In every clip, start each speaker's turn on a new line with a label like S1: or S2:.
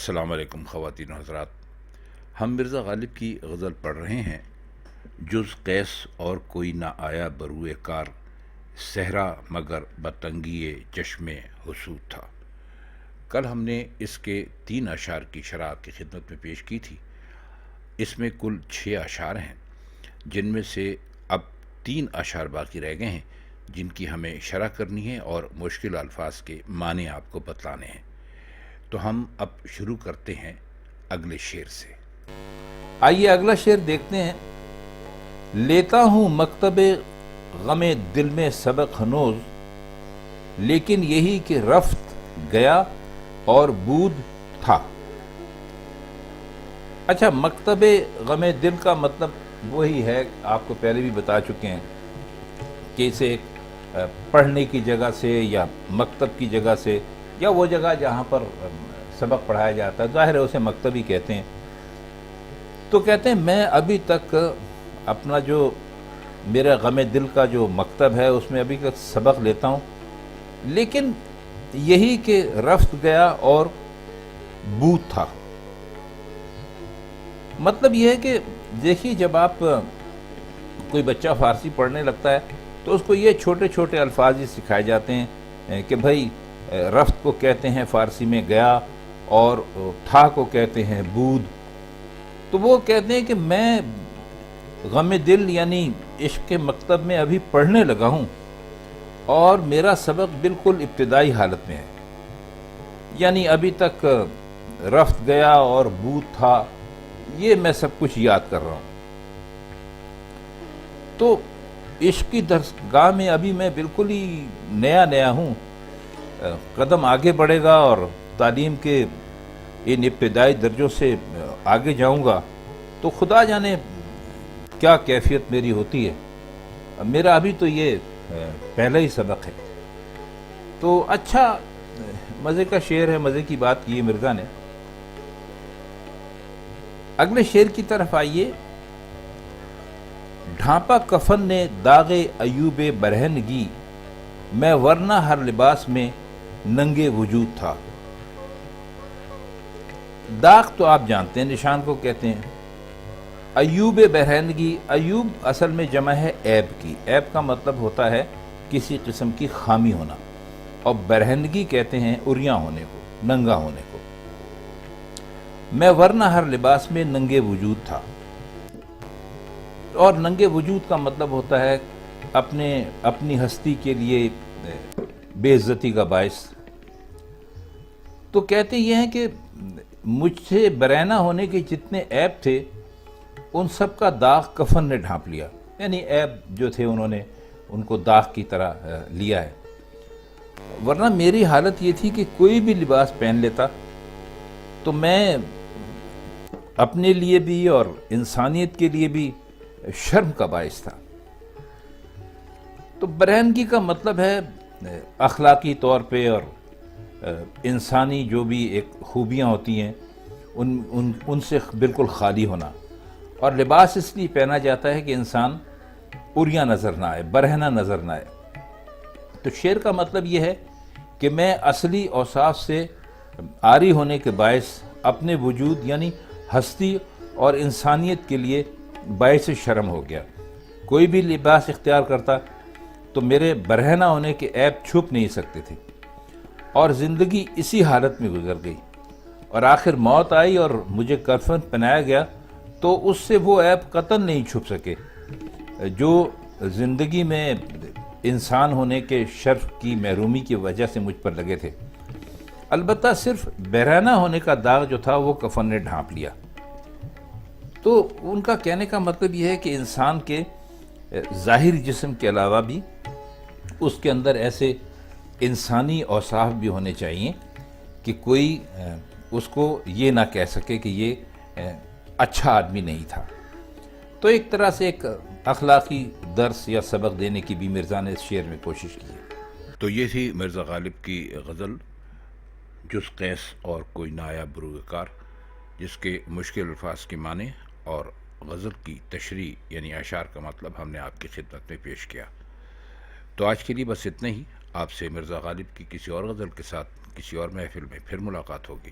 S1: السلام علیکم خواتین و حضرات. ہم مرزا غالب کی غزل پڑھ رہے ہیں. جز قیس اور کوئی نہ آیا بروئے کار، صحرا مگر بتنگی چشم حسود تھا. کل ہم نے اس کے 3 اشعار کی شرح آپ کی خدمت میں پیش کی تھی. اس میں کل 6 اشعار ہیں، جن میں سے اب 3 اشعار باقی رہ گئے ہیں جن کی ہمیں شرح کرنی ہے اور مشکل الفاظ کے معنی آپ کو بتلانے ہیں. تو ہم اب شروع کرتے ہیں اگلے شعر سے.
S2: آئیے اگلا شعر دیکھتے ہیں. لیتا ہوں مکتب غم دل میں سبق ہنوز، لیکن یہی کہ رفت گیا اور بود تھا. اچھا، مکتب غم دل کا مطلب وہی ہے، آپ کو پہلے بھی بتا چکے ہیں کہ اسے ایک پڑھنے کی جگہ سے یا مکتب کی جگہ سے یا وہ جگہ جہاں پر سبق پڑھایا جاتا ہے، ظاہر ہے اسے مکتب ہی کہتے ہیں. تو کہتے ہیں میں ابھی تک اپنا جو میرا غم دل کا جو مکتب ہے اس میں ابھی تک سبق لیتا ہوں، لیکن یہی کہ رفت گیا اور بود تھا. مطلب یہ ہے کہ دیکھیے، جب آپ کوئی بچہ فارسی پڑھنے لگتا ہے تو اس کو یہ چھوٹے چھوٹے الفاظ ہی سکھائے جاتے ہیں کہ بھائی رفت کو کہتے ہیں فارسی میں گیا اور تھا کو کہتے ہیں بود. تو وہ کہتے ہیں کہ میں غم دل یعنی عشق کے مکتب میں ابھی پڑھنے لگا ہوں اور میرا سبق بالکل ابتدائی حالت میں ہے، یعنی ابھی تک رفت گیا اور بود تھا، یہ میں سب کچھ یاد کر رہا ہوں. تو عشق کی درسگاہ میں ابھی میں بالکل ہی نیا ہوں. قدم آگے بڑھے گا اور تعلیم کے ان ابتدائی درجوں سے آگے جاؤں گا تو خدا جانے کیا کیفیت میری ہوتی ہے. میرا ابھی تو یہ پہلا ہی سبق ہے. تو اچھا مزے کا شعر ہے، مزے کی بات کی ہے مرزا نے. اگلے شعر کی طرف آئیے. ڈھانپا کفن نے داغ ایوب برہنگی، میں ورنہ ہر لباس میں ننگے وجود تھا. داغ تو آپ جانتے ہیں نشان کو کہتے ہیں. ایوب برہنگی، ایوب اصل میں جمع ہے عیب کی. عیب کا مطلب ہوتا ہے کسی قسم کی خامی ہونا، اور برہنگی کہتے ہیں عریاں ہونے کو، ننگا ہونے کو. میں ورنہ ہر لباس میں ننگے وجود تھا. اور ننگے وجود کا مطلب ہوتا ہے اپنی ہستی کے لیے بے عزتی کا باعث. تو کہتے یہ ہیں کہ مجھ سے برہنہ ہونے کے جتنے عیب تھے ان سب کا داغ کفن نے ڈھانپ لیا. یعنی عیب جو تھے انہوں نے ان کو داغ کی طرح لیا ہے. ورنہ میری حالت یہ تھی کہ کوئی بھی لباس پہن لیتا تو میں اپنے لیے بھی اور انسانیت کے لیے بھی شرم کا باعث تھا. تو برہنگی کا مطلب ہے اخلاقی طور پہ اور انسانی جو بھی ایک خوبیاں ہوتی ہیں ان سے بالکل خالی ہونا. اور لباس اس لیے پہنا جاتا ہے کہ انسان عریاں نظر نہ آئے، برہنہ نظر نہ آئے. تو شعر کا مطلب یہ ہے کہ میں اصلی اوصاف سے عاری ہونے کے باعث اپنے وجود یعنی ہستی اور انسانیت کے لیے باعث شرم ہو گیا. کوئی بھی لباس اختیار کرتا تو میرے برہنہ ہونے کے عیب چھپ نہیں سکتے تھے، اور زندگی اسی حالت میں گزر گئی. اور آخر موت آئی اور مجھے کفن پہنایا گیا تو اس سے وہ عیب قطعاً نہیں چھپ سکے جو زندگی میں انسان ہونے کے شرف کی محرومی کی وجہ سے مجھ پر لگے تھے. البتہ صرف برہنہ ہونے کا داغ جو تھا وہ کفن نے ڈھانپ لیا. تو ان کا کہنے کا مطلب یہ ہے کہ انسان کے ظاہری جسم کے علاوہ بھی اس کے اندر ایسے انسانی اوصاف بھی ہونے چاہیے کہ کوئی اس کو یہ نہ کہہ سکے کہ یہ اچھا آدمی نہیں تھا. تو ایک طرح سے ایک اخلاقی درس یا سبق دینے کی بھی مرزا نے اس شعر میں کوشش کی ہے.
S1: تو یہ تھی مرزا غالب کی غزل جز قیس اور کوئی نہ آیا بروئے کار، جس کے مشکل الفاظ کے معنی اور غزل کی تشریح یعنی اشعار کا مطلب ہم نے آپ کی خدمت میں پیش کیا. تو آج کے لیے بس اتنا ہی. آپ سے مرزا غالب کی کسی اور غزل کے ساتھ کسی اور محفل میں پھر ملاقات ہوگی.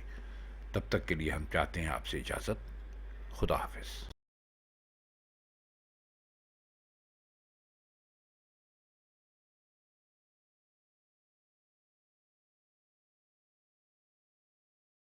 S1: تب تک کے لیے ہم چاہتے ہیں آپ سے اجازت. خدا حافظ.